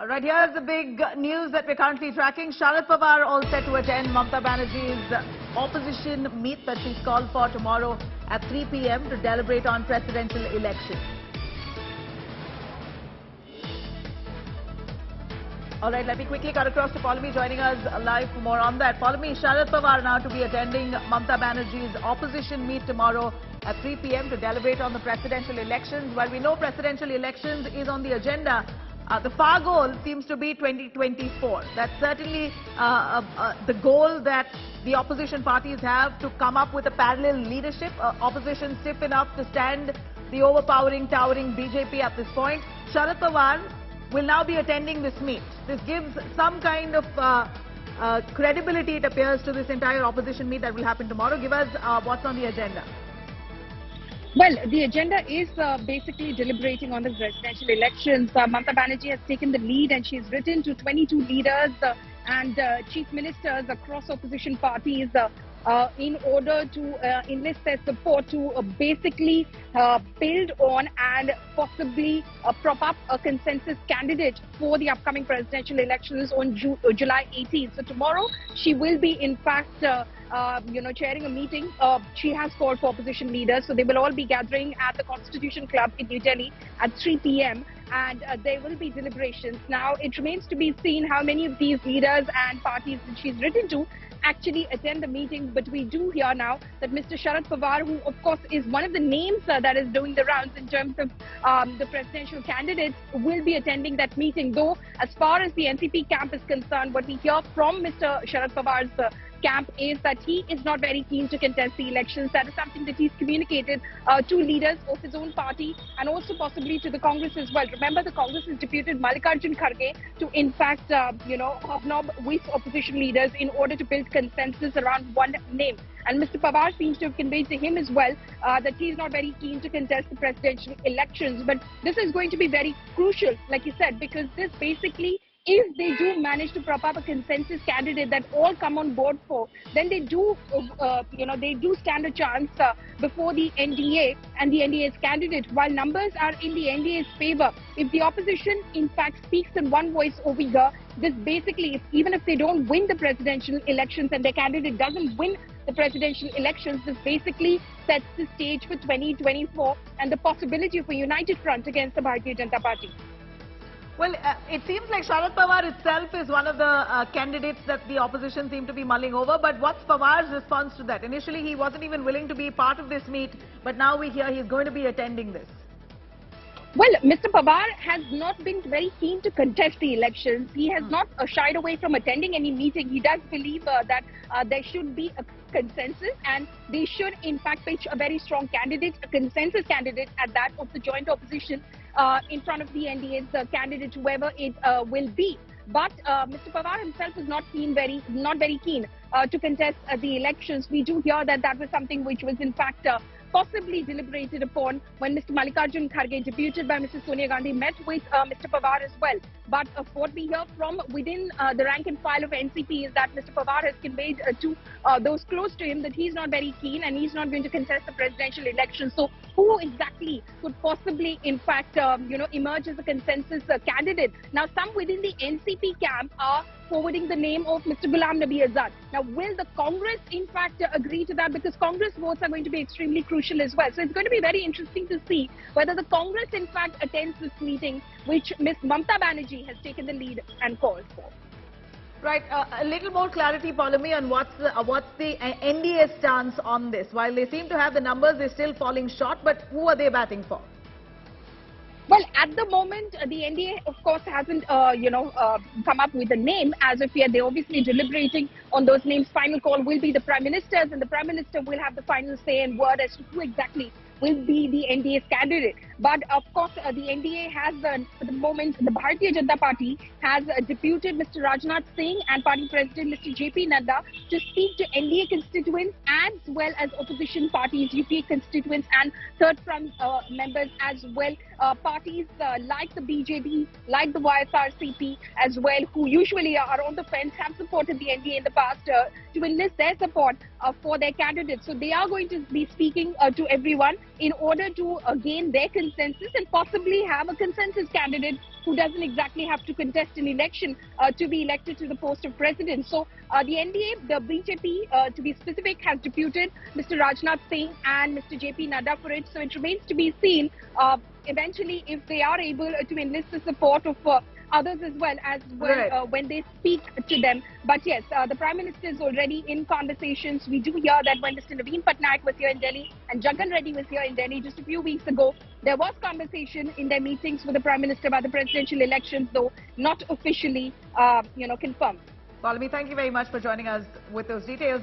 Right, here's the big news that we're currently tracking. Sharad Pawar all set to attend Mamta Banerjee's opposition meet that she's called for tomorrow at 3 p.m. to deliberate on presidential elections. All right, let me quickly cut across to Paulami joining us live for more on that. Paulami, Sharad Pawar now to be attending Mamta Banerjee's opposition meet tomorrow at 3 p.m. to deliberate on the presidential elections. While we know presidential elections is on the agenda, the far goal seems to be 2024. That's certainly the goal that the opposition parties have, to come up with a parallel leadership, opposition stiff enough to stand the overpowering, towering BJP at this point. Sharad Pawar will now be attending this meet. This gives some kind of credibility, it appears, to this entire opposition meet that will happen tomorrow. Give us what's on the agenda. Well, the agenda is basically deliberating on the presidential elections. Mamta Banerjee has taken the lead and she's written to 22 leaders and chief ministers across opposition parties in order to enlist their support to basically build on and possibly prop up a consensus candidate for the upcoming presidential elections on July 18th. So tomorrow she will be in fact chairing a meeting. She has called for opposition leaders, so they will all be gathering at the Constitution Club in New Delhi at 3 p.m. and there will be deliberations. Now, it remains to be seen how many of these leaders and parties that she's written to actually attend the meeting, but we do hear now that Mr. Sharad Pawar, who of course is one of the names that is doing the rounds in terms of the presidential candidates, will be attending that meeting. Though, as far as the NCP camp is concerned, what we hear from Mr. Sharad Pawar's camp is that he is not very keen to contest the elections. That is something that he's communicated to leaders of his own party and also possibly to the Congress as well. Remember, the Congress has deputed Mallikarjun Kharge to in fact, hobnob with opposition leaders in order to build consensus around one name. And Mr. Pawar seems to have conveyed to him as well that he is not very keen to contest the presidential elections. But this is going to be very crucial, like you said, because this basically, if they do manage to prop up a consensus candidate that all come on board for, then they do, they do stand a chance before the NDA and the NDA's candidate. While numbers are in the NDA's favor, if the opposition in fact speaks in one voice over here, this basically, even if they don't win the presidential elections and their candidate doesn't win the presidential elections, this basically sets the stage for 2024 and the possibility of a united front against the Bharatiya Janata Party. Well, it seems like Sharad Pawar itself is one of the candidates that the opposition seem to be mulling over. But what's Pawar's response to that? Initially, he wasn't even willing to be part of this meet, but now we hear he's going to be attending this. Well, Mr. Pawar has not been very keen to contest the elections. He has not shied away from attending any meeting. He does believe that there should be a consensus and they should in fact pitch a very strong candidate, a consensus candidate at that of the joint opposition in front of the NDA's candidate, whoever it will be. But Mr. Pawar himself is not very keen to contest the elections. We do hear that that was something which was in fact possibly deliberated upon when Mr. Mallikarjun Kharge, deputed by Mrs. Sonia Gandhi, met with Mr. Pawar as well. But what we hear from within the rank and file of NCP is that Mr. Pawar has conveyed to those close to him that he's not very keen and he's not going to contest the presidential election. So who exactly could possibly in fact emerge as a consensus candidate? Now, some within the NCP camp are forwarding the name of Mr. Ghulam Nabi Azad. Now, will the Congress in fact agree to that? Because Congress votes are going to be extremely crucial as well. So it's going to be very interesting to see whether the Congress in fact attends this meeting, which Ms. Mamta Banerjee has taken the lead and called for. Right, a little more clarity, Paulami, on what's the NDA stance on this. While they seem to have the numbers, they're still falling short, but who are they batting for? Well, at the moment, the NDA, of course, hasn't, come up with a name as of yet. They're obviously deliberating on those names. Final call will be the Prime Minister's, and the Prime Minister will have the final say and word as to who exactly will be the NDA's candidate. But of course, the NDA has, for the moment, the Bharatiya Janata Party has deputed Mr. Rajnath Singh and Party President Mr. JP Nadda to speak to NDA constituents as well as opposition parties, UPA constituents and third front members as well. Parties like the BJP, like the YSRCP as well, who usually are on the fence, have supported the NDA in the past to enlist their support for their candidates. So they are going to be speaking to everyone. in order to gain their consensus and possibly have a consensus candidate who doesn't exactly have to contest an election to be elected to the post of president. So the NDA, the BJP, to be specific, has deputed Mr. Rajnath Singh and Mr. JP Nadda for it. So it remains to be seen eventually if they are able to enlist the support of others as well when they speak to them. But yes, the Prime Minister is already in conversations. We do hear that when Mr. Naveen Patnaik was here in Delhi and Jagan Reddy was here in Delhi just a few weeks ago, there was conversation in their meetings with the Prime Minister about the presidential elections, though not officially, confirmed. Paulami, thank you very much for joining us with those details.